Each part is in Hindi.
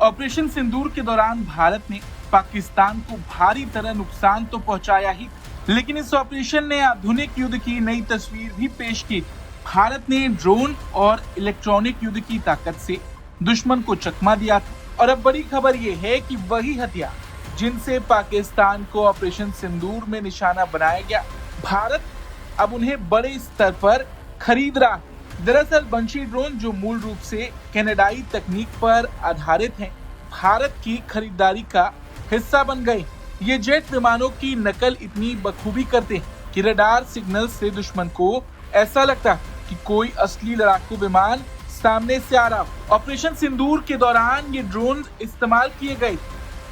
ऑपरेशन सिंदूर के दौरान भारत ने पाकिस्तान को भारी तरह नुकसान तो पहुंचाया ही, लेकिन इस ऑपरेशन ने आधुनिक युद्ध की नई तस्वीर भी पेश की। भारत ने ड्रोन और इलेक्ट्रॉनिक युद्ध की ताकत से दुश्मन को चकमा दिया था। और अब बड़ी खबर ये है कि वही हथियार जिनसे पाकिस्तान को ऑपरेशन सिंदूर में निशाना बनाया गया, भारत अब उन्हें बड़े स्तर पर खरीद रहा है। दरअसल बंशी ड्रोन, जो मूल रूप से कनाडाई तकनीक पर आधारित हैं, भारत की खरीदारी का हिस्सा बन गए। ये जेट विमानों की नकल इतनी बखूबी करते हैं कि रडार सिग्नल से दुश्मन को ऐसा लगता है कि कोई असली लड़ाकू विमान सामने से आ रहा। ऑपरेशन सिंदूर के दौरान ये ड्रोन इस्तेमाल किए गए।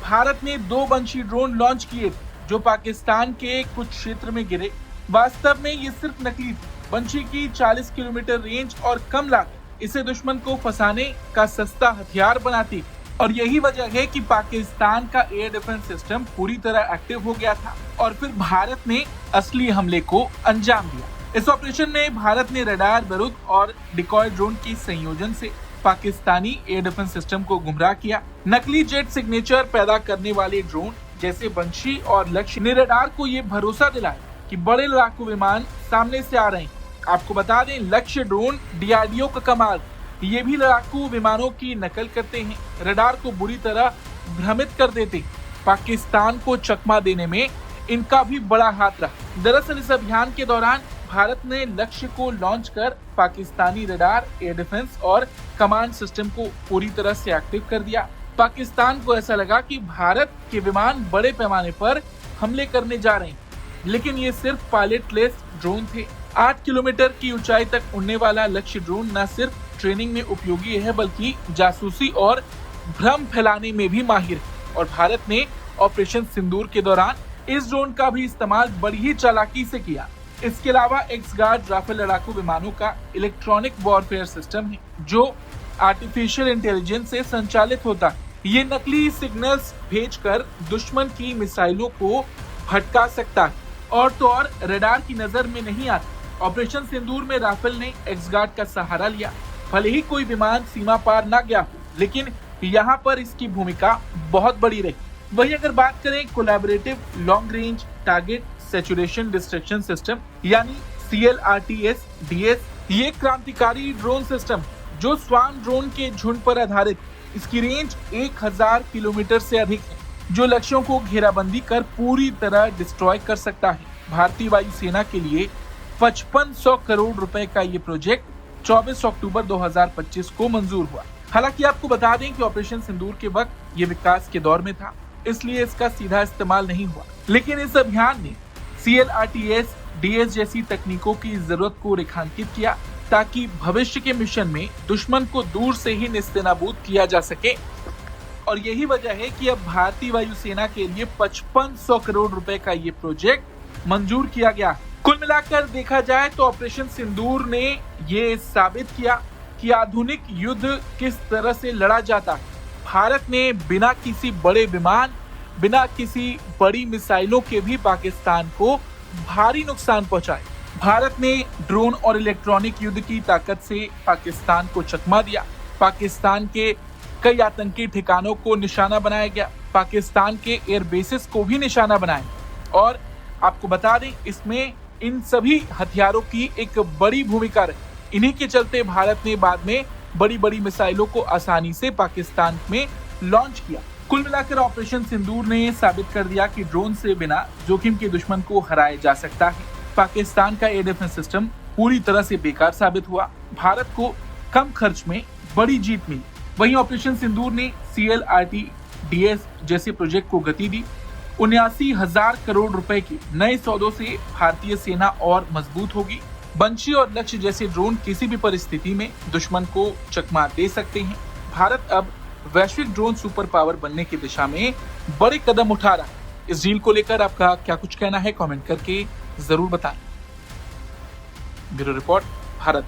भारत ने 2 बंशी ड्रोन लॉन्च किए जो पाकिस्तान के कुछ क्षेत्र में गिरे। वास्तव में ये सिर्फ नकली थी। बंशी की 40 किलोमीटर रेंज और कम लागत इसे दुश्मन को फंसाने का सस्ता हथियार बनाती, और यही वजह है कि पाकिस्तान का एयर डिफेंस सिस्टम पूरी तरह एक्टिव हो गया था और फिर भारत ने असली हमले को अंजाम दिया। इस ऑपरेशन में भारत ने रडार, बारूद और डिकॉय ड्रोन के संयोजन से पाकिस्तानी एयर डिफेंस सिस्टम को गुमराह किया। नकली जेट सिग्नेचर पैदा करने वाले ड्रोन जैसे बंशी और लक्ष्य ने रडार को ये भरोसा दिलाया कि बड़े लड़ाकू विमान सामने से आ रहे हैं। आपको बता दें, लक्ष्य ड्रोन डीआरडीओ का कमाल, ये भी लड़ाकू विमानों की नकल करते हैं, रडार को बुरी तरह भ्रमित कर देते। पाकिस्तान को चकमा देने में इनका भी बड़ा हाथ रहा। दरअसल इस अभियान के दौरान भारत ने लक्ष्य को लॉन्च कर पाकिस्तानी रडार, एयर डिफेंस और कमांड सिस्टम को पूरी तरह से एक्टिव कर दिया। पाकिस्तान को ऐसा लगा कि भारत के विमान बड़े पैमाने पर हमले करने जा रहे हैं, लेकिन ये सिर्फ पायलटलेस ड्रोन थे। 8 किलोमीटर की ऊंचाई तक उड़ने वाला लक्ष्य ड्रोन न सिर्फ ट्रेनिंग में उपयोगी है बल्कि जासूसी और भ्रम फैलाने में भी माहिर है। और भारत ने ऑपरेशन सिंदूर के दौरान इस ड्रोन का भी इस्तेमाल बड़ी ही चालाकी से किया। इसके अलावा एक्सगार्ड राफेल लड़ाकू विमानों का इलेक्ट्रॉनिक वॉरफेयर सिस्टम है जो आर्टिफिशियल इंटेलिजेंस से संचालित होता है। ये नकली सिग्नल्स भेजकर दुश्मन की मिसाइलों को भटका सकता है और तो और रडार की नजर में नहीं आता। ऑपरेशन सिंदूर में राफेल ने एक्सगार्ड का सहारा लिया। भले ही कोई विमान सीमा पार न गया हो, लेकिन यहाँ पर इसकी भूमिका बहुत बड़ी रही। वही अगर बात करें collaborative long range target saturation destruction system यानी CLRTS-DS, ये क्रांतिकारी ड्रोन सिस्टम जो स्वान ड्रोन के झुंड पर आधारित। इसकी रेंज 1000 किलोमीटर से अधिक है, जो लक्ष्यों को घेराबंदी कर पूरी तरह डिस्ट्रॉय कर सकता है। भारतीय वायुसेना के लिए 5500 करोड़ रुपए का ये प्रोजेक्ट 24 अक्टूबर 2025 को मंजूर हुआ। हालांकि आपको बता दें कि ऑपरेशन सिंदूर के वक्त ये विकास के दौर में था, इसलिए इसका सीधा इस्तेमाल नहीं हुआ। लेकिन इस अभियान ने CLRTS-DS जैसी तकनीकों की जरूरत को रेखांकित किया ताकि भविष्य के मिशन में दुश्मन को दूर से ही निस्तेनाबूद किया जा सके। और यही वजह है कि अब भारतीय वायुसेना के लिए 5500 करोड़ रुपए का ये प्रोजेक्ट मंजूर किया गया। कुल मिलाकर देखा जाए तो ऑपरेशन सिंदूर ने ये साबित किया कि आधुनिक युद्ध किस तरह से लड़ा जाता है। भारत ने बिना किसी बड़े विमान, बिना किसी बड़ी मिसाइलों के भी पाकिस्तान को भारी नुकसान पहुंचाए। भारत ने ड्रोन और इलेक्ट्रॉनिक युद्ध की ताकत से पाकिस्तान को चकमा दिया। पाकिस्तान के कई आतंकी ठिकानों को निशाना बनाया गया। पाकिस्तान के एयर बेसिस को भी निशाना बनाया। और आपको बता दें, इसमें इन सभी हथियारों की एक बड़ी भूमिका रही। इन्हीं के चलते भारत ने बाद में बड़ी बड़ी मिसाइलों को आसानी से पाकिस्तान में लॉन्च किया। कुल मिलाकर ऑपरेशन सिंदूर ने साबित कर दिया कि ड्रोन से बिना जोखिम के दुश्मन को हराया जा सकता है। पाकिस्तान का एयर डिफेंस सिस्टम पूरी तरह से बेकार साबित हुआ। भारत को कम खर्च में बड़ी जीत मिली। वहीं ऑपरेशन सिंदूर ने CLRTS जैसे प्रोजेक्ट को गति दी। 79,000 करोड़ रुपए के नए सौदों से भारतीय सेना और मजबूत होगी। बंशी और लक्ष्य जैसे ड्रोन किसी भी परिस्थिति में दुश्मन को चकमा दे सकते हैं। भारत अब वैश्विक ड्रोन सुपर पावर बनने की दिशा में बड़े कदम उठा रहा है। इस डील को लेकर आपका क्या कुछ कहना है, कमेंट करके जरूर बताएं। Bureau report, Bharat.